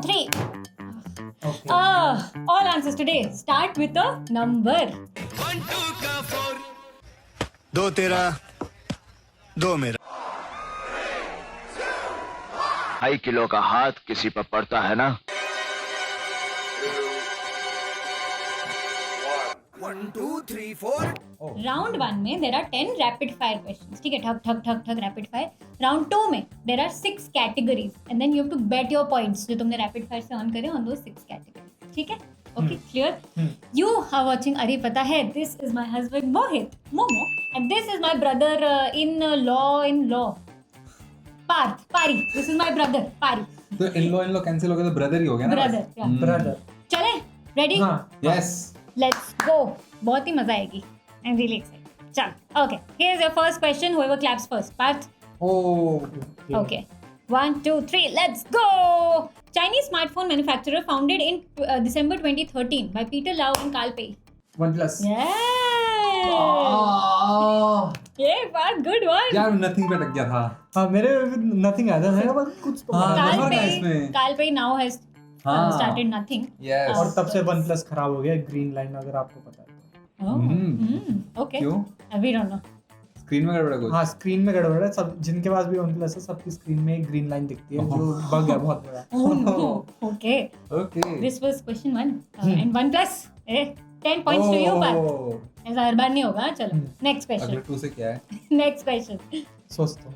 3. Okay. All answers today start with a number. 1 2 का 4 दो तेरा दो मेरा। 2.5 किलो का हाथ किसी पर पड़ता है ना। 1 2 3 4 Round 1 में there are 10 rapid fire questions. ठीक है, ठक ठक ठक ठक rapid fire. Round 2 में there are 6 categories and then you have to bet your points जो तुमने rapid fire से on करे on those 6 categories. ठीक है? Okay, clear? You are watching अरे पता है, this is my husband Mohit, Momo, and this is my brother in law. Parth, Pari. This is my brother, Pari. तो in-law cancel हो गया तो ब्रदर ही हो गया ना। Brother, yeah. ब्रदर। चले, ready? हाँ, yes. Let's go. बहुत ही मजा आएगी. I'm really excited. चल, okay. Here's your first question. Whoever claps first. Parth. Oh. Okay. 1, 2, 3. Let's go. Chinese smartphone manufacturer founded in December 2013 by Peter Lau and Carl Pei. OnePlus. Yeah. Yeah, Parth, good one. यार nothing पे अटक गया था। हाँ मेरे nothing आया था मेरे पास कुछ तो हाँ, Carl नंबर था Pei. इसमें। Carl Pei now has हाँ. started nothing. Yes. और तब से OnePlus खराब हो गया ग्रीन लाइन अगर आपको पता है तो। Oh. Okay. क्यों? We don't know. स्क्रीन में गड़बड़ है कुछ? हाँ स्क्रीन में गड़बड़ है सब जिनके पास भी OnePlus है सबकी स्क्रीन में एक ग्रीन लाइन दिखती है जो बग है बहुत बड़ा। Oh no. Okay. Okay. This was question 1 and 1+. 10 points to you, Parth. ऐसा हर बार नहीं होगा. चलो नेक्स्ट अगले क्वेश्चन. 2 से क्या है? Next question. सोचता हूँ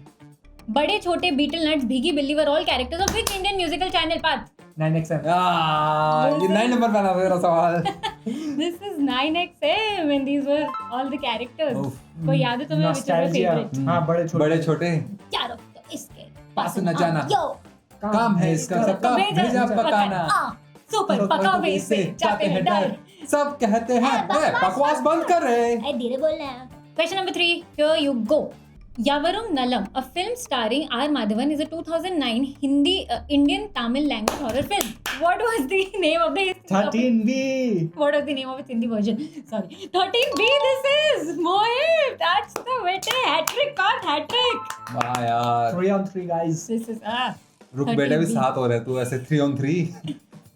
बड़े छोटे बीटल नट्स भीगी बिल्ली were all characters of which Indian musical channel? Parth. 9XM। ये 9 नंबर पे आना था मेरा सवाल। This is 9XM and these were all the characters. Oof. कोई याद है तुम्हें which was your Nostalgia। favorite? हाँ बड़े छोटे बड़े छोटे चारों तो इसके पास न जाना। यो काम है इसका सबका भेजा पकाना। सुपर पकावे से जाते हैं डर. सब कहते हैं बकवास बंद कर रहे। I धीरे बोलना है. Question number 3. Here you go. Yavarum Nalam, a film starring R. Madhavan, is a 2009 Hindi Indian Tamil language horror film. What was the name of the 13B। What was the name of its Hindi version? Sorry. 13B this is. Mohit, that's the wete hat-trick card hat-trick. वाह यार। 3 on 3 guys। This is रुक बेटे भी 7 हो रहे तू ऐसे 3 on 3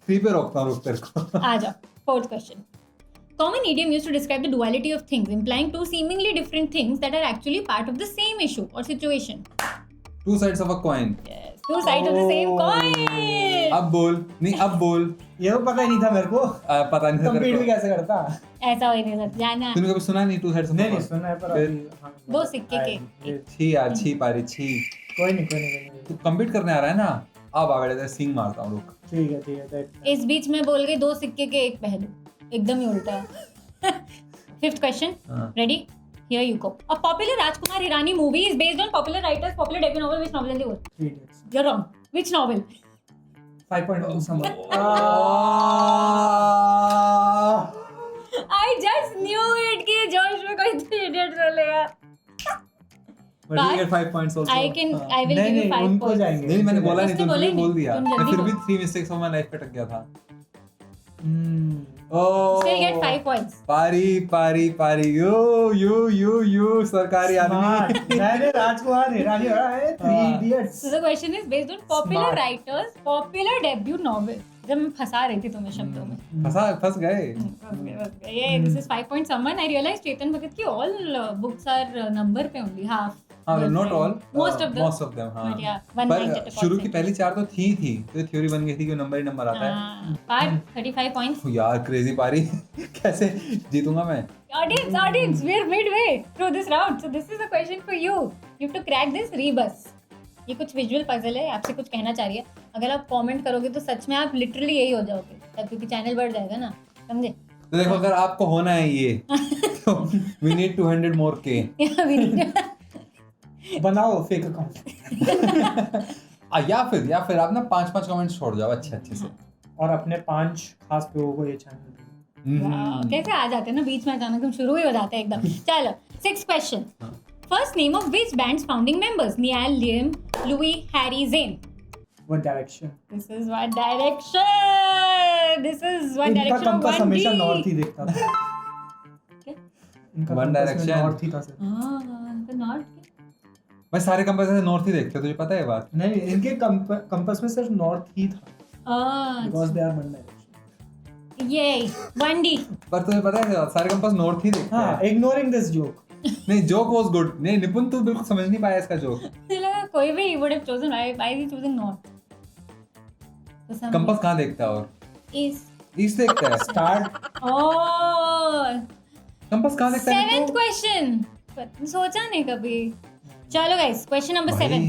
3 पे रोकता हूँ रुक तेरे को। आ जाओ. Fourth question. Common idiom used to describe the duality of things, implying two seemingly different things that are actually part of the same issue or situation. 2 sides of a coin। Yes, two sides of the same coin. अब बोल नहीं अब बोल। ये तो पता ही नहीं था मेरे को। पता नहीं था कंप्लीट तेरे भी को। कैसे करता? ऐसा हो ही नहीं सकता जाना. तूने कभी सुना नहीं 2 sides of a नहीं coin? सुना है पर फिर? अभी हाँ, दो सिक्के के. ये छी यार छी पारी छी। कोई नहीं तू कम्पीट करने आ रहा है ना? अब आ बेटे तेरे सिंग मारता हूँ रुक। ठीक है इस बीच में बोल गई 2 सिक्के के एक पहलू. एकदम ही उल्टा. Fifth question. हाँ. Ready? Here you go. A popular Rajkumar Hirani movie is based on popular writer's popular debut novel. Which novel in the world? 3 Idiots। You're wrong. Which novel? 5.1 समझ। I just knew it कि जोश में कोई 3 Idiots बोलेगा. But you get 5 points also। I will give नहीं, you 5 उनको points. जाएंगे। नहीं मैंने बोला नहीं उसने तूने बोला ही बोल नहीं, दिया। तुम मैं जल्दी फिर भी बोल। 3 mistakes of my life पे अटक गया था। Still get 5 points. पारी you सरकारी आदमी। मैंने राजकुमार हिरानी पढ़ा है 3 Idiots। So the question is based on popular Smart. writers popular debut novel. जब मैं फंसा रही थी तुम्हें शब्दों में. फंस गए। Yeah, this is 5 point someone. I realized Chetan Bhagat की all books are number पे only half. हाँ not all। Most of them. हाँ। But yeah, 190 पर शुरू की पहली 4 तो थी तो थ्योरी बन गई थी कि नंबर ही नंबर आता है। Part 35 points. यार क्रेजी पारी कैसे जीतूंगा मैं? Audience, we're midway through this round. So this is a question for you. You have to crack this rebus. ये कुछ विजुअल पजल है. आपसे कुछ कहना चाह रही है. अगर आप कमेंट करोगे तो सच में आप लिटरली यही हो जाओगे. तब क्योंकि चैनल बढ़ जाएगा ना. समझे? तो देखो अगर आपको होना है ये तो we need 200 more K। बनाओ फेक अकाउंट। या फिर आप ना 5 कमेंट्स छोड़ जाओ अच्छे से। और अपने 5 खास लोगों को ये चैनल वाह, कैसे आ जाते हैं ना बीच में अचानक हम शुरू ही हो जाते हैं एकदम. चलो 6th question. First name of which band's founding members? Niall, Liam, Louis, Harry, Zayn. One Direction। This is One Direction. This is One इनका Direction of कंपास 1D. हमेशा नॉर्थ ही देखता था। क्या? इनका One कंपास में Direction। नॉर्थ ही था सिर्फ। तो नॉर्थ. भाई सारे कंपास से नॉर्थ ही देखते हो तुझे पता है ये बात? नहीं इनके कंपास में सिर्फ नॉर्थ ही था। Because they are one direction. ये 1D. पर तुम्हें पता है सारे कंपास नॉर्थ ही देखते हाँ, हैं। Ignoring this joke. नहीं, जोक वाज गुड। नहीं निपुण, तू बिल्कुल समझ नहीं पाया इसका जोक। मुझे लगा कोई भी would have chosen. Why is he choosing north? For some compass कहाँ देखता है और reason. East. ईस्ट देखता है। Start Oh. कंपास कहाँ देखता है? 7th question. सोचा नहीं कभी. चलो guys, question number 7.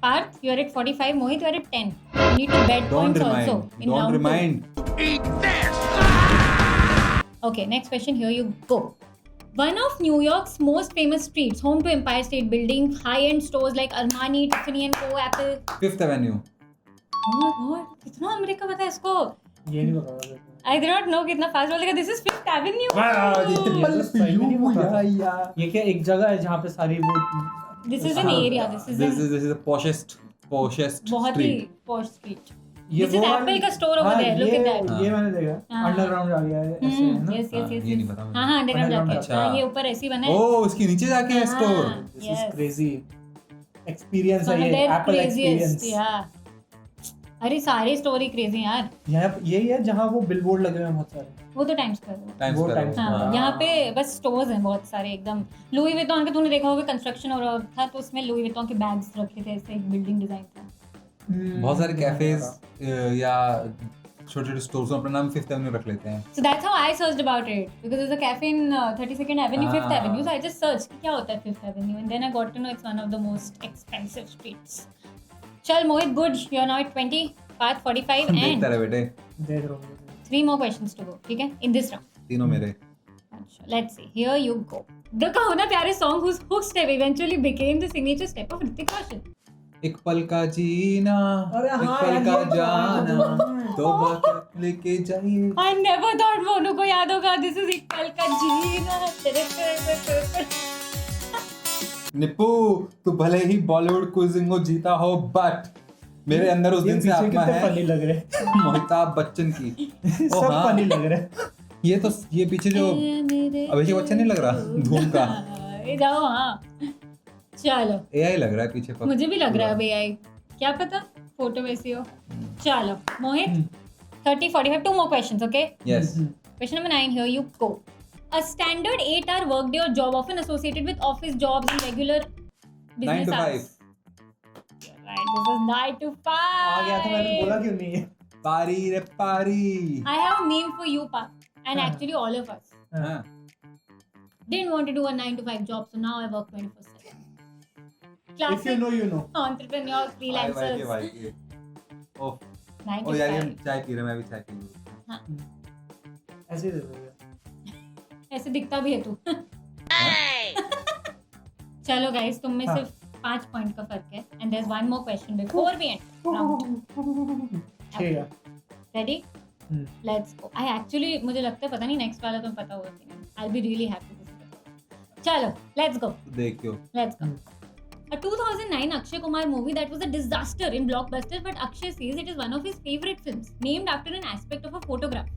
Parth, you are at 45. Mohit, you are at 10. You need to bet Don't points remind. also in Don't round 2. remind. Okay, next question. Here you go. One of New York's most famous streets, home to Empire State Building, high-end stores like Armani, Tiffany & Co, Apple. Fifth Avenue. Oh my God, कितना America पता है इसको? ये नहीं पता था। I did not know कितना fast बोलेगा. This is Fifth Avenue. ये क्या एक जगह है जहाँ पे सारी वो This is an area. This is the poshest बहुत ही street. posh street. ये This is वो Apple का store over there. Look at that. ये मैंने देखा। हाँ। अंडरग्राउंड आ गया है ऐसे है ना। Yes. ये नहीं पता मुझे। हाँ अंडरग्राउंड Underground जाके. अच्छा। हाँ, ये ऊपर ऐसी बना है. ओ, उसके नीचे जाके है हाँ, store. This is yes. crazy experience One है of ये their Apple craziest, experience। yeah. अरे सारे स्टोरी क्रेजी यार. यही है जहाँ वो बिलबोर्ड लगे हुए हैं बहुत सारे। वो तो टाइम्स स्क्वायर है. Times वो Square Times है। हाँ, हाँ। यहाँ पे बस स्टोर्स हैं बहुत सारे एकदम. लुई विटॉन के तूने देखा होगा कंस्ट्रक्शन हो रहा था तो उसमें लुई विटॉन के बैग्स रखे थे. ऐसे एक बिल्डिंग डिजाइन था. बहुत सारे कैफेज या छोटे-छोटे स्टोर्स में अपना नाम फिफ्थ एवेन्यू रख लेते हैं। So that's how I searched about it because there's a cafe in 32nd Avenue, Fifth Ah. Avenue. So I just searched कि क्या होता है Fifth Avenue and then I got to know it's one of the most expensive streets. चल Mohit, good. You're now at 20, Parth 45 and देखता रहे बेटे, देख रहा हूँ। 3 more questions to go. ठीक है? In this round. तीनों मेरे। अच्छा, let's see. Here you go. The कहो ना प्यारे song whose hook step eventually became the signature step of Hrithik Roshan. एक पल का जीना, अरे एक हाँ पल यार, का ये तो जाना, हाँ। तो बात लेके जाइए। I never thought मोनू को याद होगा. This is एक पल का जीना. निप्पू, तू भले ही बॉलीवुड क्विजिंग को जीता हो, बट मेरे अंदर उस ये दिन से पीछे आत्मा कितने है फनी लग रहे हैं। मोहिताब बच्चन की। ओ सब हाँ, फनी लग रहे हैं। ये पीछे जो अभिषेक बच्चन नहीं लग रहा, धूम का जाओ. हाँ चलो, एआई लग रहा है पीछे पर। मुझे भी लग रहा है भैया, क्या पता फोटो वैसी हो. चलो मोहित, 30, 45, 2 more questions, okay? Yes. Question number 9, here you go. A standard 8-hour workday or job often associated with office jobs and regular 9 business to 5। hours. Right, this is 9 to 5. आ गया था, मैंने बोला क्यों नहीं है? पारी रे पारी। I have a meme for you, Parth, and हाँ. actually all of us. हाँ, Didn't want to do a 9 to 5 job, so now I work 24/7. If you Classic know, you know. entrepreneurs, freelancers. भाई। ओह, 9 ओ to यार ये 5. चाय P रहे, मैं भी चाय पी लूँ। ऐसे ही दे दो। ऐसे दिखता भी है तू. चलो गाइस, तुम में हाँ. सिर्फ 5 पॉइंट का फर्क है and there is one more question before we end round. ठीक है। Ready? Let's go. I actually मुझे लगता है पता नहीं नेक्स्ट वाला तुम्हें पता होगा कि नहीं. I be really happy this is. चलो लेट्स गो. देखियो। Let's go. A 2009 Akshay Kumar movie that was a disaster in Blockbuster, but Akshay says it is one of his favorite films, named after an aspect of a photograph.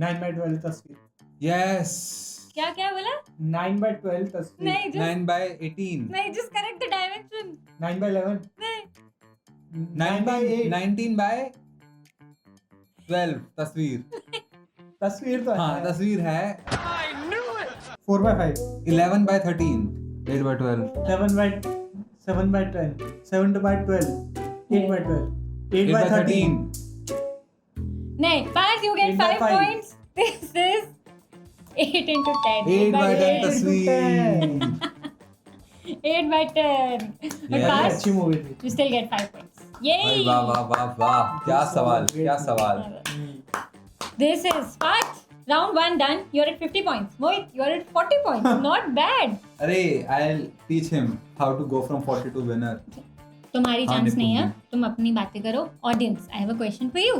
9/12 तस्वीर। Yes. क्या बोला? 9/12 तस्वीर। नहीं, just 9/18। नहीं, just correct the dimension. 9/11। नहीं. 9/8 19/12 तस्वीर। तस्वीर तो हाँ, है। तस्वीर है। 4/5 11/13 8/12 7/10 7/12 8/12 8/13 नहीं, Parth, you get 5 8/5. points. This is 8 into 10. 8/10 8 तस्वीर। 8/10. But Yes. Parth, अच्छी मूवी थी। you still get 5 points. Yay! भाई वाह वाह वाह वाह, क्या सवाल, क्या सवाल। This is Parth. Round 1 done. You're at 50 points. Mohit, you're at 40 points. Not bad. अरे I'll teach him how to go from 40 to winner। तुम्हारी हाँ, चांस नहीं है. निपुण तुम अपनी बातें करो. Audience, I have a question for you.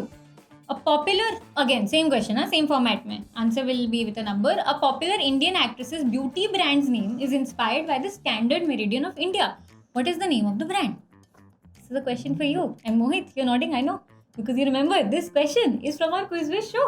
A popular, again same question, same format में. Answer will be with a number. A popular Indian actress's beauty brand's name is inspired by the Standard Meridian of India. What is the name of the brand? This is a question for you. And Mohit, you're nodding, I know, because you remember this question is from our Quiz Wiz show.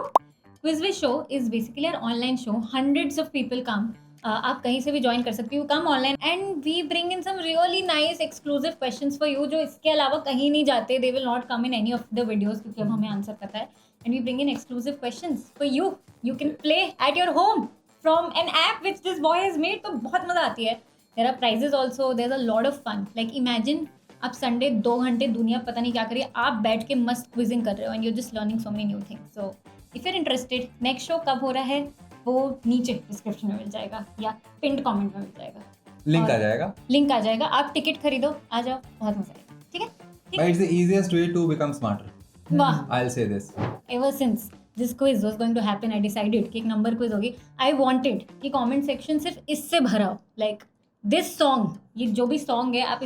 Quiz Wiz show is basically our online show. Hundreds of people come आप कहीं से भी join कर सकते हो, come online and we bring in some really nice exclusive questions for you जो इसके अलावा कहीं नहीं जाते. They will not come in any of the videos क्योंकि अब हमें आंसर पता है. And we bring in exclusive questions for you. You can play at your home from an app which this boy has made. तो बहुत मजा आती है. There are prizes also. There is a lot of fun. Like imagine आप Sunday 2 घंटे दुनिया पता नहीं क्या करिए, आप बैठ के मस्त क्विजिंग कर रहे हो and you just learning so many new things. So if you are interested, next show कब हो रहा है वो नीचे डिस्क्रिप्शन में मिल जाएगा या पिंड कमेंट में मिल जाएगा. लिंक और आ जाएगा. लिंक आ जाएगा. आप टिकट खरीदो, आ जाओ, बहुत मजा आएगा. ठीक है. But it's the easiest way to become smarter. वाह. I'll say this. Ever since this quiz was going to happen, I decided कि एक नंबर क्विज होगी. I wanted कि कमेंट सेक्शन सिर्फ इससे भरा हो. लाइक दिस सॉन्ग, ये जो भी सॉन्ग है, आप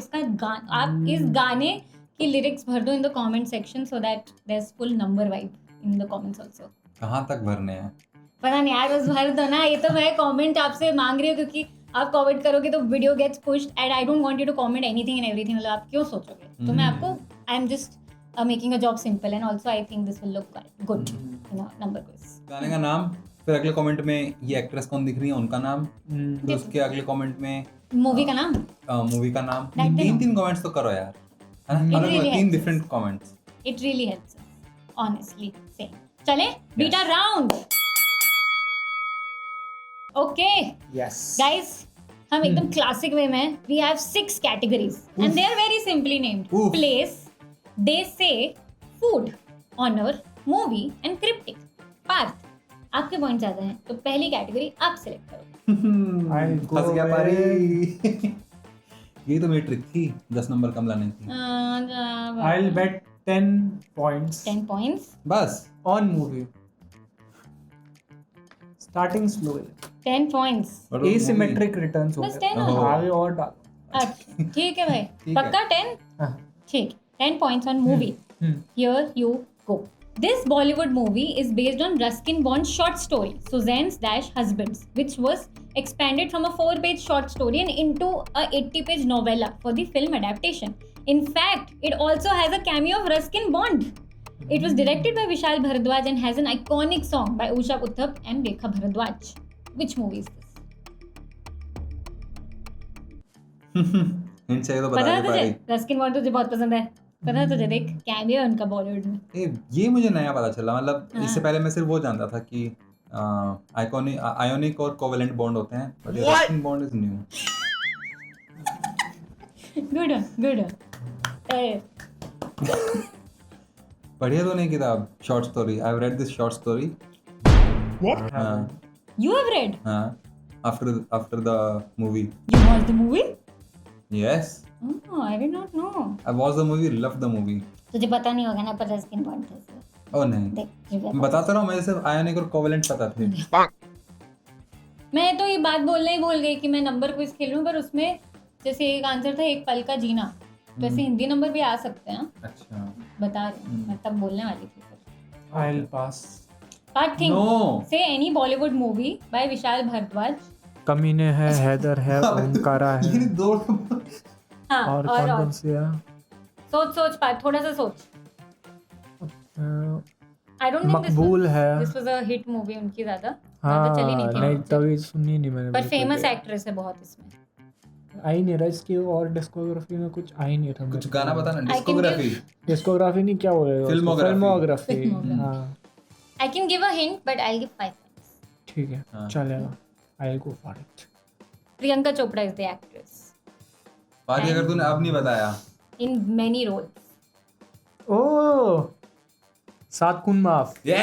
आप इस गाने की लिरिक्स भर दो in the comment section so that there is full number vibe in the comments also. कहाँ तक भरने हैं? पता नहीं यार, बस भर दो ना. ये तो मैं कमेंट आपसे मांग रही हूँ क्योंकि आप कमेंट करोगे तो video gets pushed and I don't want you to comment anything and everything. मतलब आप क्यों सोचोगे? तो मैं आपको, I am just making a job simple and also I think this will look good in a number quiz. गाने का नाम, फिर अगले कमेंट में ये एक्ट्रेस कौन दिख रही है उनका नाम, फिर उसके अगले कमेंट में मूवी का नाम, मूवी का नाम. That day. 3 कमेंट्स तो करो यार. It really 3 helps. Different comments. It really helps honestly से. चले beta round. Okay Yes. Guys, हम एकदम क्लासिक वे में, we have 6 categories and they are very simply named. Oof. Place, they say, food, honour, movie and cryptic. Parth, आपके point ज्यादा हैं तो पहली कैटेगरी आप सिलेक्ट करो. I'll go फंस गया with- पारी. ये तो मेरी ट्रिक थी 10 नंबर कम लाने की. I'll bet 10 points 10 points. बस on movie. Starting slowly. 10 points. और वो Asymmetric returns हो बस गए. 10 ओहो. आगे और डालो. अच्छा ठीक है भाई. ठीक है. पक्का 10. हाँ. ठीक. 10 points on movie. Here you go. This Bollywood movie is based on Ruskin Bond's short story Suzanne's Husbands, which was expanded from a 4-page short story and into a 80-page novella for the film adaptation. In fact, it also has a cameo of Ruskin Bond. It was directed by Vishal Bharadwaj and has an iconic song by Usha Uthup and Rekha Bharadwaj. Which movie is this? Hint चाहिए तो पता बता है दे तुझे? पारी. Ruskin bond तुझे बहुत पसंद है. पता है तुझे? देख कैमियो उनका बॉलीवुड में. ये मुझे नया पता चला. मतलब हाँ. इससे पहले मैं सिर्फ वो जानता था कि आयोनिक और कोवेलेंट बॉन्ड होते हैं, but Ruskin bond is new. Good. पढ़िए तो नहीं किताब short story. I have read this short story. What? हाँ You have read? हाँ. After the movie. You watched the movie? Yes, Oh, I did not know. I watch the movie, love the movie. तुझे पता नहीं होगा ना, पर Ruskin bond था इसलिए. ओ नहीं, देख trivia मैं बताता रहा हूँ. मुझे सिर्फ आयोनिक और कोवेलेंट पता थे. मैं तो ये बात बोलना ही भूल गई कि मैं नंबर क्विज खेल रही हूँ, पर उसमें जैसे एक आंसर था एक पल का जीना, तो ऐसे हिंदी नंबर भी आ सकते हैं. अच्छा. बता रही हूँ, मैं तब बोलने वाली थी. I'll pass. But think, No. say any Bollywood movie by Vishal Bharadwaj. कमीने है, हैदर है, ओमकारा ये है. दो. हाँ, और कौन सी है? सोच पार्थ, थोड़ा सा सोच. I don't think मकबूल है. this was a hit movie उनकी ज्यादा. हाँ, ज्यादा चली नहीं थी. नहीं तभी सुनी नहीं मैंने. पर बिल्कुल फेमस भी. एक्ट्रेस है बहुत इसमें. आ ही नहीं रहा इसकी और डिस्कोग्राफी में कुछ आ ही नहीं रहा. कुछ गाना बता ना. I can discography. डिस्कोग्राफी नहीं, क्या बोलेगा? Filmography. फिल्मोग्राफी. हाँ I can give a hint, but I'll give 5 points. ठीक है, हाँ. चलेगा. I'll go for it. Priyanka Chopra is the actress पारी अगर तूने अब नहीं बताया. in many roles. ओह, 7 खून माफ. Yes.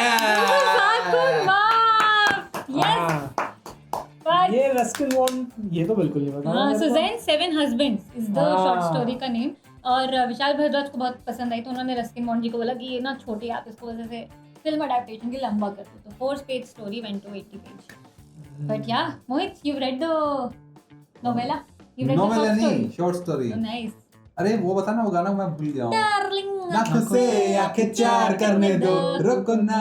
But ये रस्किन बॉन्ड ये तो बिल्कुल नहीं पता. मेरे को. Suzanne 7 Husbands is the हाँ. short story का नेम. और विशाल भारद्वाज को बहुत पसंद आई तो उन्होंने रस्किन बॉन्ड जी को बोला कि ये ना छोटे, आप इसको वजह से फिल्म अडेप्टेशन की लंबा कर दो. तो 4-page story went to 80 page. But yeah, Mohit, you've read the novella? You've read the novel short नहीं, story? Short story. So nice. अरे वो बता ना, वो गाना मैं भूल गया हूँ. Darling. आँखों से आँखें चार करने दो, रुको ना.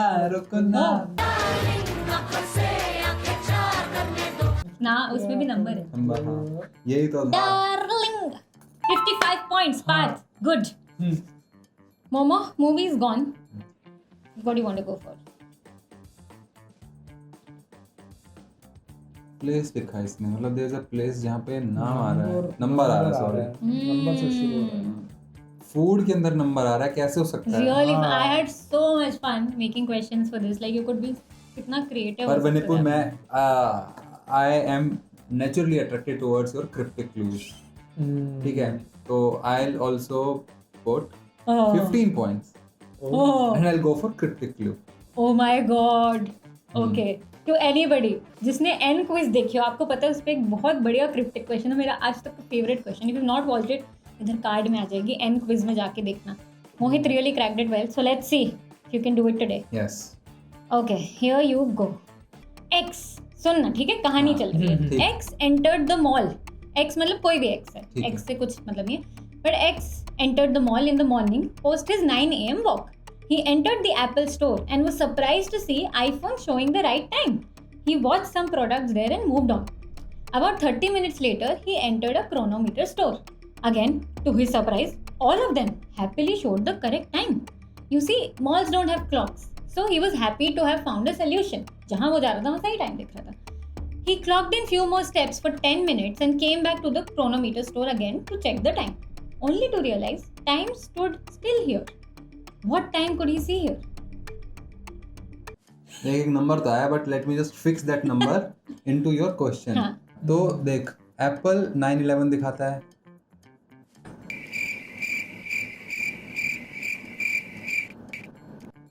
ना उसमें भी नंबर है. हाँ, यही तो था. Darling. 55 points. Path. Good. Momo, movie is gone. What do you want to go for? Place लिखा है इसने, मतलब देयर इज अ प्लेस जहाँ पे नाम आ रहा है, नंबर आ रहा है, सॉरी नंबर से शुरू हो रहा है। फूड के अंदर नंबर आ रहा है, कैसे हो सकता है? Really, हाँ। I had so much fun making questions for this. Like you could be कितना creative. पर हो सकते वनिपुर हो। मैं I am naturally attracted towards your cryptic clues, ठीक है, तो I will also put 15 points Oh, and I'll go for cryptic clue. oh my God. Okay. To anybody जिसने N quiz देखी हो, आपको पता है उस पे एक बहुत बढ़िया क्रिप्टिक क्वेश्चन है, मेरा आज तक का favourite question. If you not watched it, इधर कार्ड में आ जाएगी, N quiz में जाके देखना. मोहित really cracked it well. So let's see if you can do it today. Yes. Okay, here you go. X सुनना, ठीक है, कहानी चल रही ठीक। है. X entered the mall. X मतलब कोई भी X है. ठीक है। X से कुछ मतलब नहीं है. But X entered the mall in the morning post his 9 a.m. walk. He entered the Apple store and was surprised to see iPhone showing the right time. He watched some products there and moved on. About 30 minutes later, he entered a chronometer store. Again, to his surprise, all of them happily showed the correct time. You see, malls don't have clocks, so he was happy to have found a solution. जहाँ वो जा रहा था वहाँ सही time दिख रहा था. He clocked in few more steps for 10 minutes and came back to the chronometer store again to check the time, only to realize time stood still here. What time could he see here? एक number तो आया, but let me just fix that number into your question. हाँ. तो देख, Apple 911 दिखाता है,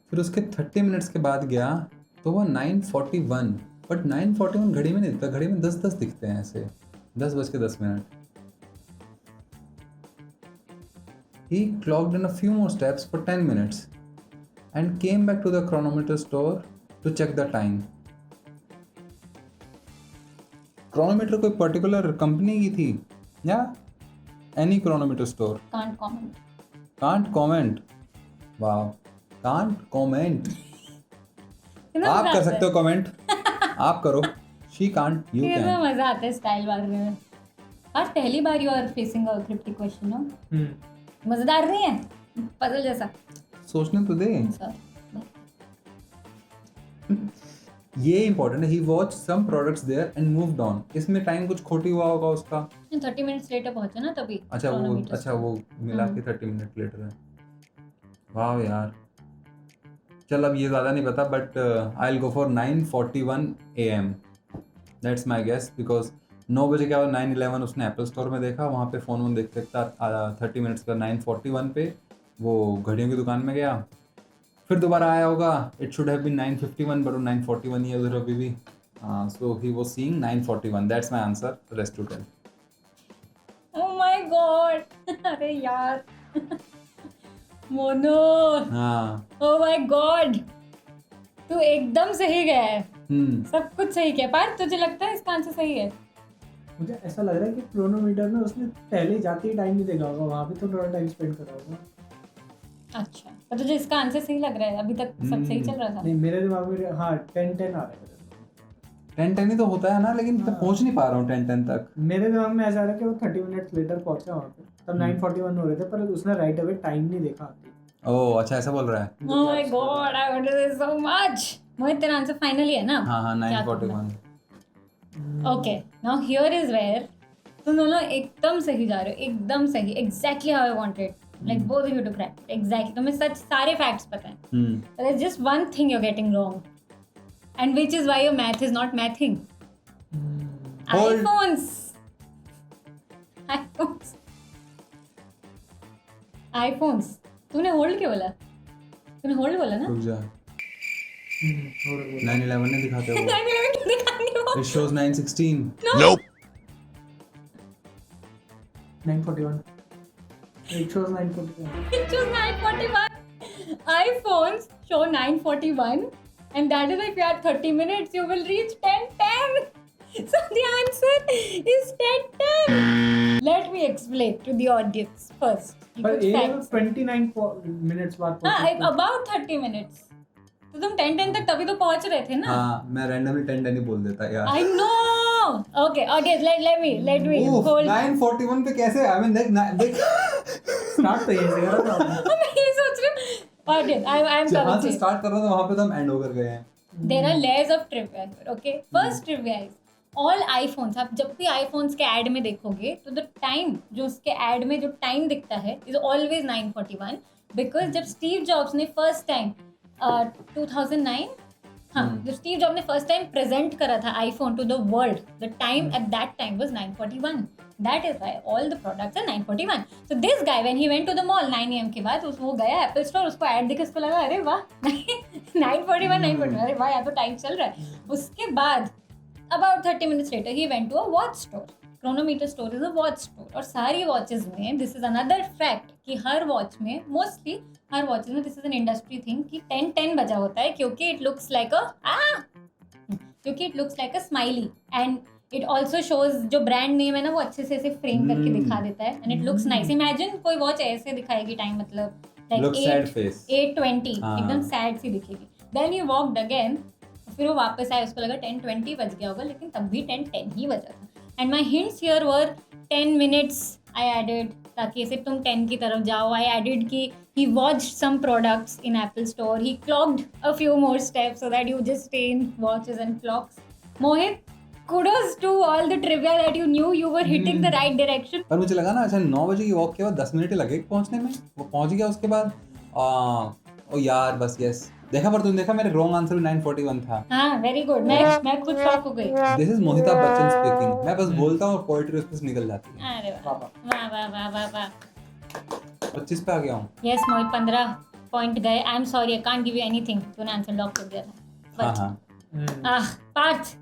फिर उसके 30 मिनट्स के बाद गया तो वो 9:41, बट 9:41 घड़ी में नहीं दिखता, घड़ी में 10:10 दिखते हैं ऐसे, 10:10. He clocked in a few more steps for 10 minutes and came back to the chronometer store to check the time. Chronometer कोई पर्टिकुलर कंपनी की थी या any chronometer store? Can't comment. Can't comment. Wow. Can't comment. कितना आप मजा कर आता सकते हो कमेंट, आप करो. She can't, you है. कितना can. मजा आता है स्टाइल मारने में. आज पहली बार you are facing a cryptic question, no? मजेदार नहीं है? पजल जैसा. सोचने तो दे. Sorry. ये इंपॉर्टेंट है. He watched some products there and moved on. इसमें टाइम कुछ खोटी हुआ होगा उसका. 30 मिनट्स लेटर पहुंचे ना तभी. अच्छा chronometer वो मिला के 30 मिनट लेटर है. वाह यार. चल अब ये ज़्यादा नहीं पता, but I will go for 9:41 AM. That's my guess, because 9 बजे के बाद 9:11 उसने एप्पल स्टोर में देखा, वहाँ पे फ़ोन वोन देखते देखता 30 मिनट्स का 9:41 पे वो घड़ियों की दुकान में गया, फिर दोबारा आया होगा. It should have been 9:51, but 9:41 ही है उधर अभी भी. So he was seeing 9:41. That's my answer. Rest to tell. Oh my God. अरे यार. मोनो. हाँ. Oh my God. तू एकदम सही गया है. सब कुछ सही किया. पर तुझे लगता है इसका आंसर सही है? मुझे ऐसा लग रहा है कि क्रोनोमीटर में उसने पहले जाते ही टाइम नहीं देखा होगा, वहाँ पे तो थोड़ा टाइम स्पेंड करा होगा. अच्छा, पर तुझे इसका आंसर सही लग रहा है? अभी तक सब सही चल रहा था. नहीं, मेरे दिमाग में हाँ 10-10 आ रहा है. 10-10 ही तो होता है ना, लेकिन मैं पहुंच नहीं पा रहा हूँ 10-10 तक. मेरे दिमाग में ऐसा आ रहा है कि वो 30 मिनट्स लेटर पहुंचा वहाँ पे, तब 9:41 हो रहे थे, पर उसने राइट अवे टाइम नहीं देखा. ओह अच्छा, ऐसा बोल रहा है. Oh my God, I wanted this so much. मोहित, तेरा आंसर फाइनल ही है ना? हाँ 9:41. Okay, now here is where तुम दोनों एकदम सही जा रहे हो, एकदम सही. Exactly how I wanted. Like both of you to crack. Exactly. तुम्हें सच सारे facts पता हैं. But there's just one thing you're getting wrong, and which is why your math is not mathing. Hold. iPhones. iPhones. तूने hold क्यों बोला? तूने hold बोला ना? रुक जा. 9:11 नहीं दिखाते वो. 9/11 क्यों दिखानी हो? It shows 9:16. Nope. 9:41. It shows 9:41. It shows 9:41. iPhones show 9:41, and that is if you add 30 minutes, you will reach 10:10. So the answer is 10:10. Let me explain to the audience first. पर कुछ ये facts. 29 मिनट्स बाद हाँ, पहुंचा. about 30 minutes. तो तुम 10:10 तक तभी तो पहुंच रहे थे ना? हाँ, मैं रैंडमली 10:10 ही बोल देता यार. I know. Okay, audience, let me Oof, hold. 9:41 पे कैसे? I mean देख स्टार्ट तो यहीं से करा था आपने. मैं ये सोच रही हूँ. Audience, I'm जहाँ coming से to it. स्टार्ट कर रहा था वहाँ पे तो हम एंड होकर गए हैं. There are layers of trivia here, okay? First trivia is, all iPhones, आप जब भी आईफोन्स के एड में देखोगे तो द टाइम जो उसके एड में जो टाइम दिखता है इज ऑलवेज 9:41, बिकॉज जब स्टीव जॉब्स ने फर्स्ट टाइम 2009, हाँ, जब स्टीव जॉब ने फर्स्ट टाइम प्रेजेंट करा था iPhone to the world, the time at that time was 9:41. That is why all the products are 9:41. So this guy when he went to the mall 9 AM के बाद, वो गया Apple store, उसको add देख के उसको लगा अरे वाह 9:41, अरे वाह यहाँ तो टाइम चल रहा है. उसके बाद about 30 minutes later he went to a watch store. Chronometer store is a watch store. और सारी वॉचेस में this is another fact कि हर वॉच में मोस्टली हर वॉचेस में this is an industry thing कि 10:10 बजा होता है, क्योंकि it looks like a smiley and it also shows जो ब्रांड नेम है ना वो अच्छे से ऐसे फ्रेम करके दिखा देता है and it looks nice. Imagine कोई वॉच ऐसे दिखाएगी टाइम, मतलब Looks sad face. 8:20 हाँ. एकदम सैड सी दिखेगी. Then he walked again, फिर वो वापस आया, उसको लगा 10:20 बज गया होगा, लेकिन तब भी 10:10 ही बजा था. And my hints here were 10 minutes I added, ताकि ऐसे तुम 10 की तरफ जाओ. आई एडेड कि he watched some products in Apple Store. He clocked a few more steps so that you just stay in watches and clocks. Mohit, kudos to all the trivia that you knew. You were hitting the right direction. पर मुझे लगा ना अच्छा 9 बजे की walk के बाद 10 minute ही लगे पहुंचने में, वो पहुंच गया. उसके बाद ओ यार बस यस देखा, पर तुमने देखा मेरे रॉन्ग आंसर भी 9:41 था. हाँ, very good. मैं खुद शॉक हो गई. This is Mohita Bachchan speaking. मैं बस बोलता हूँ और पोएट्री उस पे निकल जाती है. अरे वाह वाह वाह वाह वाह वाह. 25 पे आ गया हूँ. Yes, मोहित 15 पॉइंट गए. आई am sorry, I can't give you anything. तूने आंसर लॉक कर दिया था. हाँ पार्थ.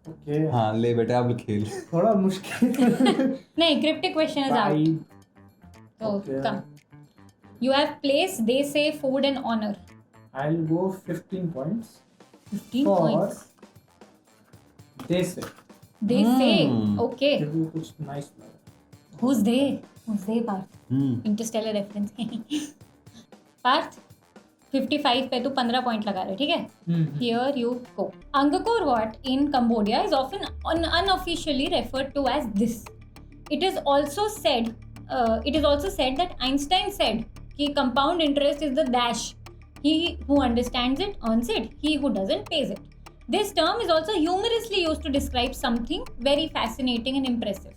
ओके, हाँ ले बेटा अब खेल. थोड़ा मुश्किल. नहीं, cryptic question is out. 5. So Okay. come. You have place, they say, food and honor. I'll go 15 points 15 for points. they say. They say. Okay. क्योंकि कुछ nice लगा. Who's they? Who's they, Parth? Hmm. Interstellar reference. Parth, 55 पे तू 15 point लगा रहे, ठीक है? Here you go. Angkor Wat in Cambodia is often unofficially referred to as this. It is also said that Einstein said कि compound interest is the dash. He who understands it earns it. He who doesn't pays it. This term is also humorously used to describe something very fascinating and impressive.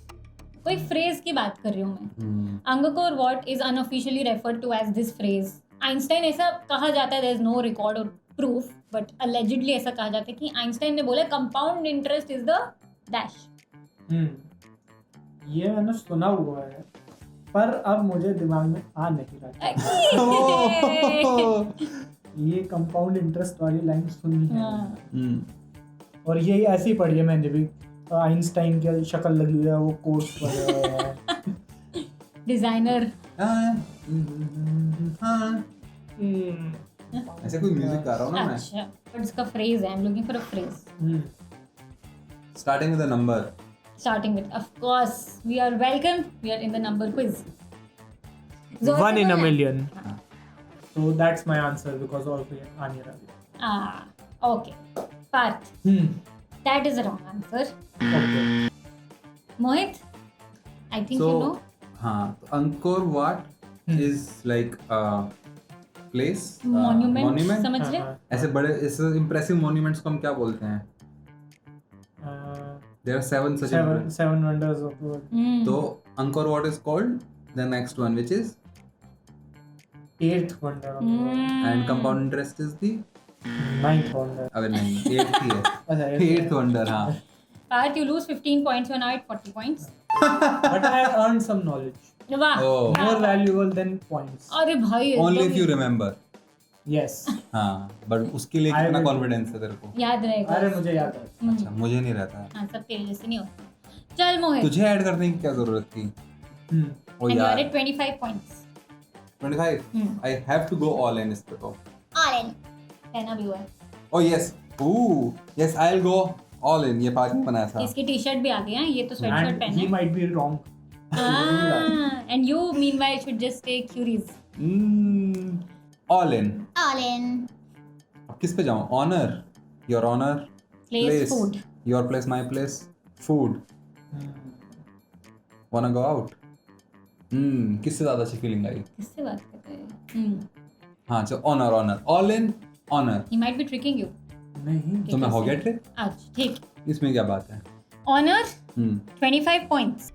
कोई phrase की बात कर रही हूँ मैं. Angkor Wat is unofficially referred to as this phrase. Einstein ऐसा कहा जाता है, there is no record or proof, but allegedly ऐसा कहा जाता है कि आइंस्टाइन ने बोला compound interest is the dash. ये मैंने सुना हुआ है, पर अब मुझे दिमाग में आ नहीं रहा. ये कंपाउंड इंटरेस्ट वाली लाइन सुनी है. और यही ऐसी ही पढ़ी है मैंने भी. आइंस्टाइन की शक्ल लगी हुई है, वो कोट्स वगैरह है. डिजाइनर. ऐसे कोई म्यूजिक गा रहा हूँ ना मैं. अच्छा, but इसका phrase है. I'm looking for a phrase. Starting with a number. Starting with, of course, we are welcome. We are in the number quiz. 1 in a million. So that's my answer because all the आने रहा. Okay. Parth. That is a wrong answer. Okay. Mohit, I think So, you know. हाँ, तो Angkor Wat is like a place. Monument. समझ रहे? ऐसे बड़े ऐसे impressive monuments को हम क्या बोलते हैं? There are 7 such. Seven wonders of the world. तो Angkor Wat is called the next one, which is 8th wonder of the world. and compound interest is the 9th wonder. अबे नहीं 8th ही है. अच्छा, 8th wonder हाँ. Parth, you lose 15 points. You are now at 40 points. But I have earned some knowledge. वाह. Oh. More valuable than points. अरे भाई, Only एकदम if you remember. Yes. हाँ, but उसके लिए I कितना will. confidence है तेरे को? याद रहेगा. अरे मुझे याद है. अच्छा, मुझे नहीं रहता है. हाँ, सब तेरे जैसे नहीं होता. चल मोहित. तुझे ऐड करने की क्या जरूरत थी? ओ And you are यार. at 25 points. 25. I have to go all in इस पे तो. All in. कहना भी हुआ है. Oh yes. Ooh. Yes, I'll go all in. ये पार्ट में बनाया था. इसकी टी-शर्ट भी आ गई है. ये तो स्वेटशर्ट And पहना he है. might be wrong. And you meanwhile should just stay curious. All in. All in. अब किस पे जाऊँ? Honor. Your honor. Place, food. Your place, my place. Food. Wanna go out? किससे ज़्यादा अच्छी फीलिंग आई? किससे बात कर रहे हैं? हाँ, चलो honor. All in, honor. He might be tricking you. नहीं तो मैं हो गया ट्रिक, अच्छा ठीक. इसमें क्या बात है? Honor, hmm 25 points.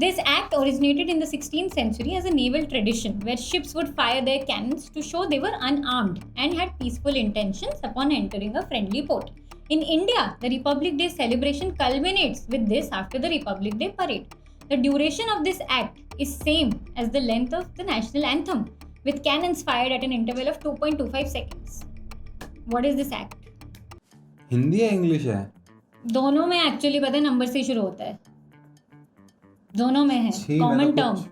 This act originated in the 16th century as a naval tradition where ships would fire their cannons to show they were unarmed and had peaceful intentions upon entering a friendly port. In India, the Republic Day celebration culminates with this after the Republic Day parade. The duration of this act is same as the length of the national anthem, with cannons fired at an interval of 2.25 seconds. What is this act? Hindi है English है? दोनों में actually पता है number से शुरू होता है. दोनों में है. छी, मैं कॉमन तो टर्म. कुछ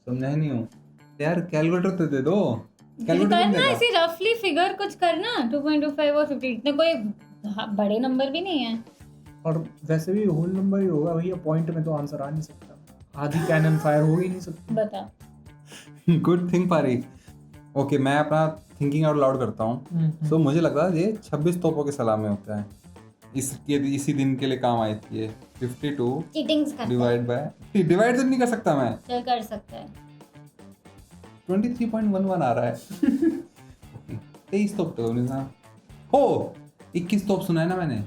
समझा ही नहीं हूँ यार. कैलकुलेटर तो दे दो. करना ऐसे रफली फिगर कुछ करना. 2.25 और 50 इतने कोई बड़े नंबर भी नहीं है. और वैसे भी होल नंबर ही होगा भैया, पॉइंट में तो आंसर आ नहीं सकता. आधी कैनन फायर हो ही नहीं सकती. बता. गुड थिंग पारी. ओके, मैं अपना थिंकिंग आउट लाउड करता हूँ. सो मुझे लगा ये 26 तोपों के सलामे होता है. इसी दिन के लिए काम आई थी ये. 52 चीटिंग्स करता है. डिवाइड तो नहीं कर सकता मैं. चल कर सकता है. 23.11 आ रहा है. 23 तोप तो नहीं था. हो 21 तोप सुना है ना मैंने.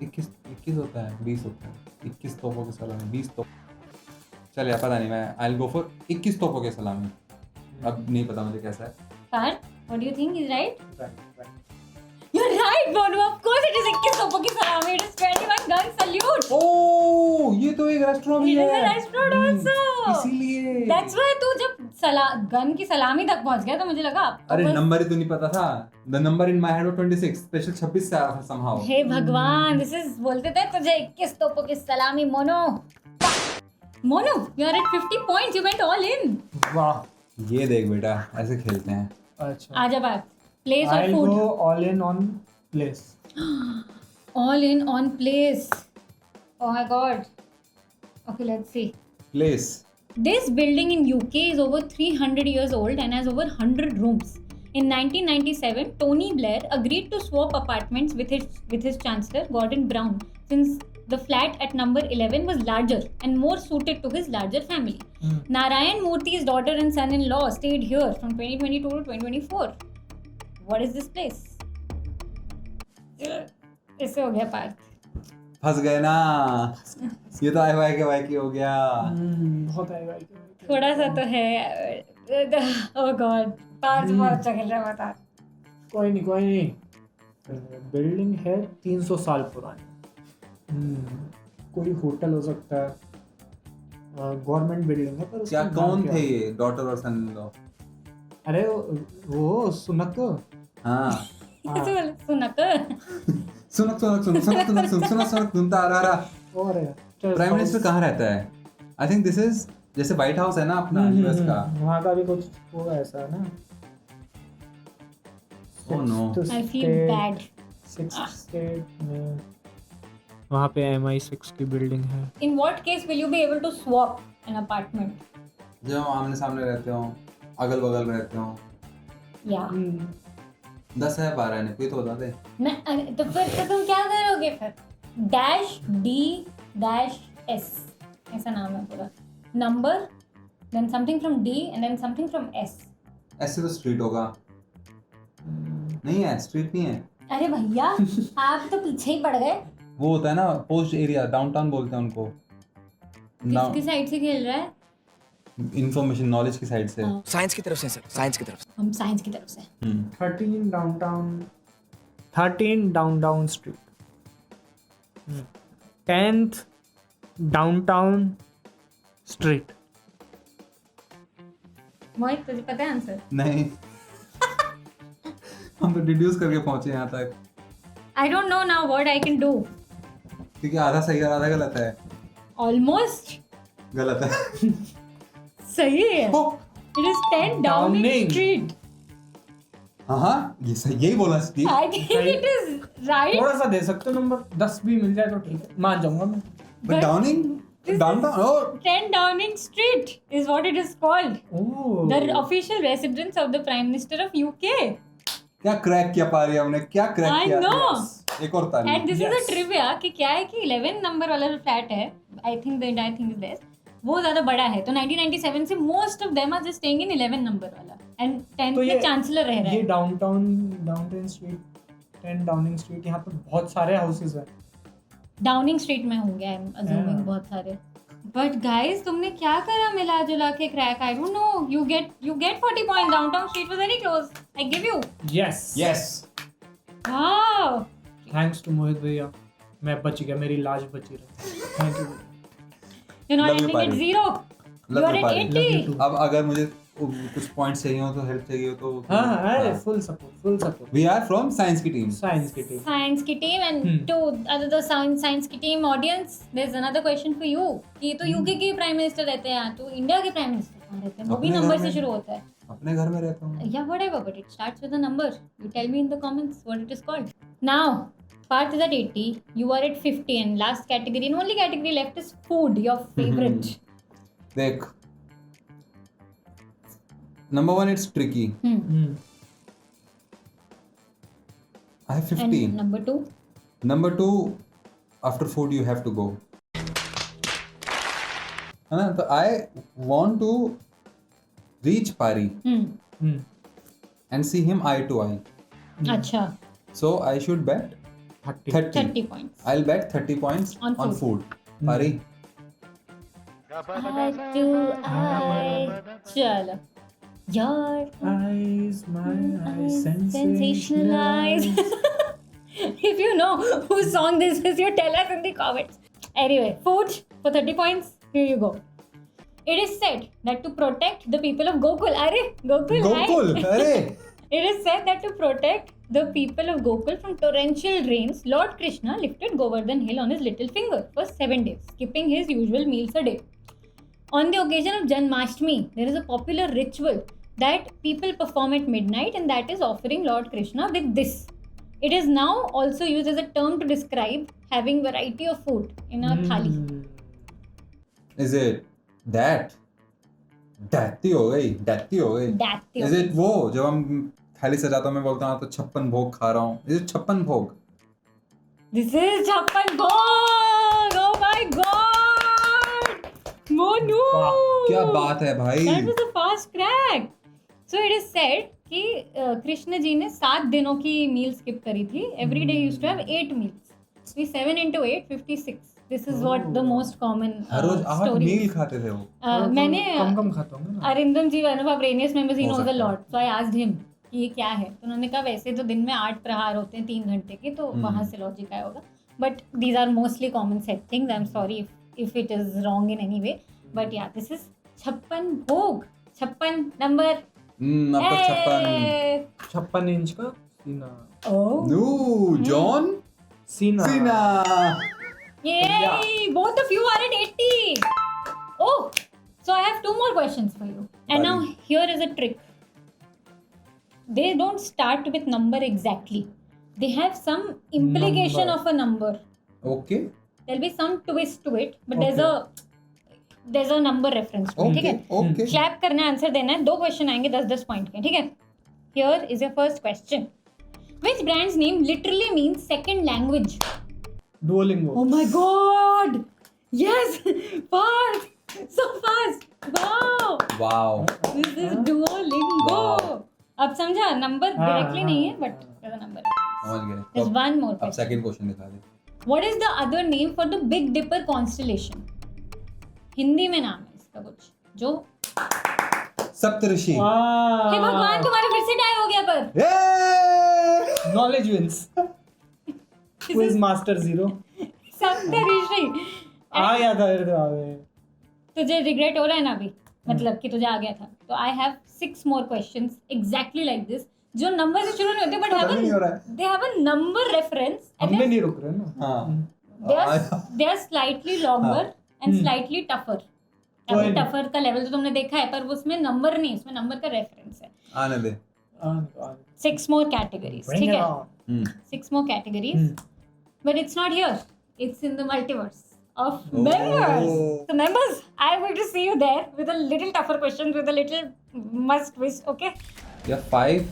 21 होता है, 20 होता है. 21 तोपों के सलामे, 20 तोप. चल यार पता नहीं, मैं आई विल गो फॉर 21 तोपों के सलामे. अब नहीं पता मुझे कैसा है. Parth, what do you think is right? Right. You are right Bonu. Of course it is 21 तोपों की सलामी. It is 21 gun salute. Oh, ये तो एक रेस्टोरेंट भी It is है. a restaurant also. इसीलिए. That's why तू जब गन की सलामी तक पहुंच गया तो मुझे लगा अरे नंबर ही तो नहीं पता था. The number in my head was 26. Special 26 से आया था somehow. हे भगवान, दिस इज बोलते थे तुझे 21 तोपों की सलामी. Mono, you are at 50 points. You went all in. वाह. ये देख बेटा, ऐसे खेलते हैं. अच्छा. आजा बात. प्लेस और I'll food. go all in on place. All in on place. Oh my god. Okay, let's see. Place. This building in UK is over 300 years old and has over 100 rooms. In 1997, Tony Blair agreed to swap apartments with his chancellor, Gordon Brown, since the flat at number 11 was larger and more suited to his larger family. Narayan Murthy's daughter and son-in-law stayed here from 2022 to 2024. What is this place? इससे हो गया पार्थ. फंस गए ना. ये तो आई Y की हो गया. बहुत आएगा. थोड़ा सा तो है. ओह गॉड, पार्थ बहुत अच्छा खेल रहा है. बता. कोई नहीं. बिल्डिंग है 300 साल पुरानी. कोई होटल हो सकता है. गवर्नमेंट बिल्डिंग है. पर क्या उसका नाम कौन क्या थे है? ये डॉटर और सन इन लॉ? अरे वो सुनक. हाँ. कैसे बोले? सुनक सुनता आ रहा. और प्राइम मिनिस्टर कहाँ रहता है? आई थिंक दिस इज जैसे व्हाइट हाउस है ना अपना यूएस का. वहाँ का भी कुछ वो ऐसा है ना. Oh no. I feel bad. 6th state में वहाँ पे MI6 की बिल्डिंग है. In what case will you be able to swap an apartment? जब हम आमने सामने रहते हो, अगल बगल में रहते हो. Yeah. 10 है 12 है, कोई तो बता दे. तो फिर तो तुम क्या करोगे फिर? -D-S ऐसा नाम है पूरा. Number, then something from D and then something from S. ऐसे तो स्ट्रीट होगा. नहीं है, स्ट्रीट नहीं है. अरे भैया, आप तो पीछे ही पड़ गए. वो होता है ना पोस्ट एरिया, डाउनटाउन बोलते हैं उनको. किसकी साइड से खेल रहा है? इंफॉर्मेशन नॉलेज की साइड से. हाँ. साइंस की तरफ से सर, साइंस की तरफ से. हम साइंस की तरफ से. 13 downtown street. 10th downtown street. Mohit, तुझे पता है आंसर? नहीं. हम तो डिड्यूस करके पहुंचे यहाँ तक. I don't know now what I can do. क्योंकि आधा सही और आधा गलत है. Almost. गलत है. सही है. It is 10 Downing Downing. Street. हाँ ये सही, यही बोला Steve. I think it is right. थोड़ा सा दे सकते हो नंबर. 10 भी मिल जाए तो ठीक है, मान जाऊंगा मैं. But Downing downtown. Oh 10 Downing Street is what it is called. Oh. The official residence of the Prime Minister of UK. क्या क्रैक किया पा रही है हमने, क्या क्रैक I किया. know. Yes. एक और ताली. And this is a Yes. trivia कि क्या है कि 11 नंबर वाला जो फ्लैट है, I think the entire thing is this, वो ज़्यादा बड़ा है. तो 1997 से most of them are just staying in 11 number वाला. And 10th तो में ये- chancellor रह रहा ये है. डाउनटाउन स्ट्रीट 10 डाउनिंग स्ट्रीट, यहाँ पे बहुत सारे हाउसेस हैं. डाउनिंग स्ट्रीट में होंगे, आई एम अज्यूमिंग Yeah. बहुत सारे. बट गाइस तुमने क्या करा मिला जुला के crack? I don't know. You get 40 point. Downtown street was very close. I give you. Yes. Yes. Wow. Thanks to मोहित भैया, मैं बच गया, मेरी लाश बची रही. Thank you. You're not Love you, ending at Pari. 0. Love You are you, at Pari. 80. Love you too. अब अगर मुझे कुछ पॉइंट्स चाहिए हो तो हेल्प चाहिए हो तो हाँ, अरे full support. We are from science की टीम. Science की team. Science की team and to other science की team audience, there's another question for you. कि तो यूके के प्राइम मिनिस्टर रहते हैं, तो इंडिया के प्राइम मिनिस्टर कहाँ रहते हैं? वो भी अपने नंबर घर से में। शुरू होता है. अपने घर में रहता हूँ. Yeah, whatever, but it starts with a number. You tell me in the comments what it is called. Now, Parth is at 80, you are at 50, and last category, and only category left is food, your favorite. देख, number 1 it's tricky. I have 15. And number 2? Number 2, after food you have to go. है ना? तो I want to reach Pari and see him eye to eye. अच्छा, So I should bet 30. 30 points. I'll bet 30 points On on food. food. Pari, Eye to eye. चलो. Your Eyes, my eyes, sensational eyes. If you know whose song this is, you tell us in the comments. Anyway, food for 30 points. Here you go. It is said that to protect the people of Gokul. Arey, Gokul. Gokul. अरे It is said that to protect the people of Gokul from torrential rains, Lord Krishna lifted Govardhan Hill on his little finger for 7 days, skipping his usual meals a day. On the occasion of Janmashtami, there is a popular ritual that people perform at midnight, and that is offering Lord Krishna with this. It is now also used as a term to describe having variety of food in a thali. is it that? Datti हो गई. That Is it वो जब हम थाली सजाता हूँ मैं बोलता हूँ तो 56 भोग खा रहा हूँ. Is it 56 भोग? This is Chappan Bhog! Oh my god! Monu! क्या बात है भाई. That was a fast crack. So it is said कि कृष्ण जी ने 7 दिनों की मील स्किप करी थी. Every day he used to have 8 meals. So 7 into 8, 56. This is what the most common her rose 8 story. मील खाते थे वो. मैंने कम खाता हूँ ना. अरिंदम जी वन ऑफ ब्रेनियस मेंबर्स ही हो नोज अ सकता है. Lot. So I asked him कि ये क्या है. तो उन्होंने कहा वैसे तो दिन में 8 प्रहार होते हैं 3 घंटे के, तो वहाँ से लॉजिक आया होगा. But these are mostly common set things. I am sorry if it is wrong in any way, but yeah this is 56 bhog. 56 number. अब तक 56. 56 इंच का सीना. ओह No, John सीना. Cena. yay, both of you are at 80. Oh, so I have 2 more questions for you. And now here is a trick. They don't start with number exactly. They have some implication Number. of a number. Okay. There'll be some twist to it, but there's a number reference to it. ठीक है? Okay. Clap करना है, answer देना है. 2 question आएंगे 10-10 point के. ठीक है? Here is your first question. Which brand's name literally means second language? Duolingo. Oh my god! Yes! Fast! So fast! Wow! Wow. This is Duolingo! Wow. अब समझा, नंबर हाँ, डायरेक्टली हाँ, नहीं है, बट नंबर है. समझ गए. There's अब one more अब question. सेकंड क्वेश्चन दिखा दे. What is the other name for the Big Dipper constellation? Hindi में नाम है इसका कुछ, जो सप्तऋषि. हे भगवान, तुम्हारे फिर से टाई हो गया पर. Yay! Knowledge wins. Quiz Master Zero. सप्तऋषि. आया था इधर आवे. तुझे रिग्रेट हो रहा है ना अभी, मतलब कि तुझे आ गया था. तो I have 6 more questions exactly like this, जो नंबर से शुरू नहीं होते, पता नहीं हो रहा but they have a number reference. हमने नहीं रुक रहे ना. हाँ. they are slightly longer and slightly tougher. कोई अभी नहीं. टफर का लेवल तो तुमने देखा है, पर उसमें नंबर नहीं, उसमें नंबर का रेफरेंस है. आने दे. 6 more categories. ठीक है? 6 more categories. But it's not here. It's in the multiverse of members. So members, I'm going to see you there with a little tougher questions, with a little must twist. Okay? Yeah, 5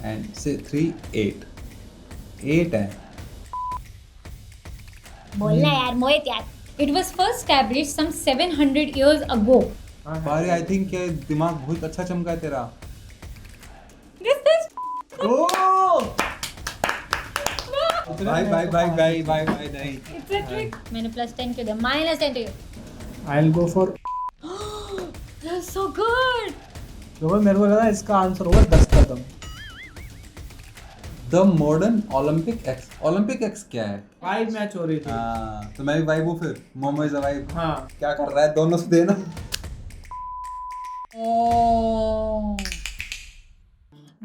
and say 3, 8. 8 है. बोलना यार मोहित यार. It was first established some 700 years ago. पारी I think ये दिमाग बहुत अच्छा चमका है तेरा. This is Oh! भाई नहीं It's a trick. मैंने +10 क्यों दिया? -10 to you. I'll go for That's so good. क्योंकि मेरे को लगा इसका आंसर होगा 10 कदम। द मॉडर्न ओलंपिक एक्स क्या है? 5 मैच हो रही थी। हाँ तो मैं भी वाइब हूँ फिर। Momo is a vibe. हाँ क्या कर रहा है दोनों से देना। Oh.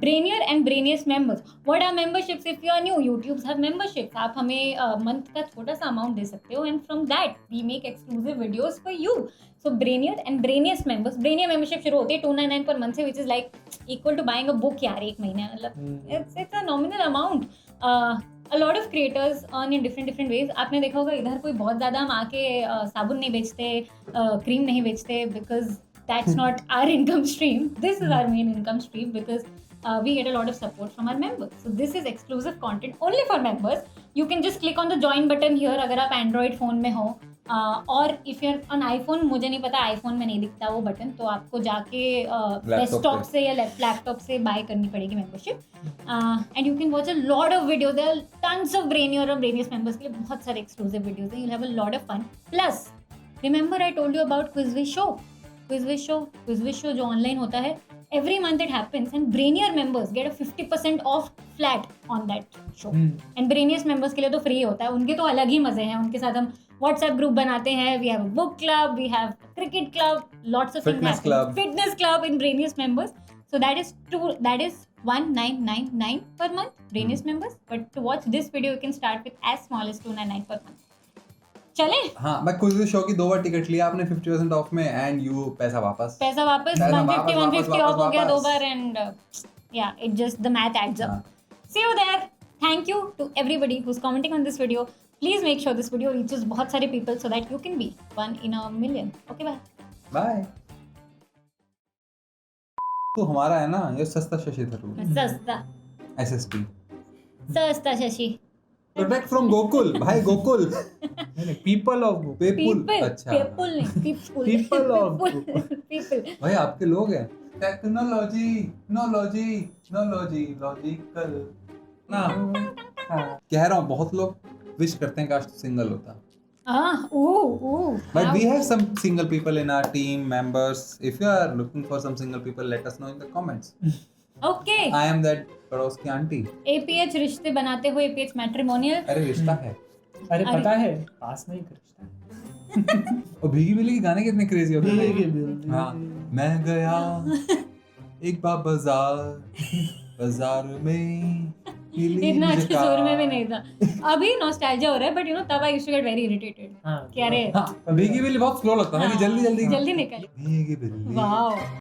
Brainier and Brainiest members. What are memberships? If you are new, YouTube's have memberships. आप हमें मंथ का छोटा सा अमाउंट दे सकते हो, and from that we make exclusive videos for you. So Brainier and Brainiest members. Brainier membership शुरू होती है 299 per month से, which is like equal to buying a book यार एक महीने, मतलब it's a nominal amount. A lot of creators earn in different ways. आपने देखा होगा इधर कोई बहुत ज़्यादा हम आके साबुन नहीं बेचते, क्रीम नहीं बेचते, because that's not our income stream. This is our main income stream because we get a lot of support from our members. So this is exclusive content only for members. You can just click on the join button here अगर आप Android phone में हो, और if you're on iPhone, मुझे नहीं पता iPhone में नहीं दिखता वो बटन, तो आपको जाके डेस्कटॉप से या लैपटॉप से बाय करनी पड़ेगी membership, and you can watch a lot of videos. There are tons of Brainier और Brainiest members के लिए बहुत सारे एक्सक्लूसिव वीडियोज हैं. You have a lot of fun. Plus remember I told you about quiz wish show जो online होता है. Every month it happens and Brainier members get a 50% off flat on that show. And Brainiest members के लिए तो free होता है. उनके तो अलग ही मजे हैं. उनके साथ हम WhatsApp group बनाते हैं. We have a book club, we have cricket club, lots of Fitness things happen. club. Fitness club in Brainiest members. So that is 1999 per month Brainiest members. But to watch this video you can start with as small as 299 per month. चले हाँ मैं quiz show की 2 बार ticket लिया आपने 50% of में and you पैसा वापस 150 of हो गया 2 वापस। बार, and yeah, it just the math adds up. See you there. Thank you to everybody who's commenting on this video. Please make sure this video reaches बहुत सारे people so that you can be 1 in a million. Okay, bye. Bye. तो हमारा है ना ये सस्ता शशि थरूर सस्ता Shashi. Protect from Gokul भाई गोकुल नहीं पीपल ऑफ पेपुल अच्छा people नहीं people. People of people. भाई आपके लोग हैं टेक्नोलॉजी लॉजिकल ना कह रहा हूँ बहुत लोग विश करते हैं काश सिंगल होता. But we have some single people in our team members. If you are looking for some single people, let us know in the comments. Okay. I am that पड़ोस की आंटी. APH रिश्ते बनाते हुए APH matrimonial. अरे रिश्ता है. अरे पता है पास नहीं करता. और भीगी बिल्ली के गाने कितने क्रेजी होते हैं. हाँ मैं गया एक बार बाजार में इतना अच्छे जोर में भी नहीं था. अभी नॉस्टैल्जिया हो रहा है, बट यू नो तब I used to get very irritated. क्या रे भीगी बिल्ली बहुत स्लो लगता था कि जल्दी निकल. भीगी बिल्ली वाओ.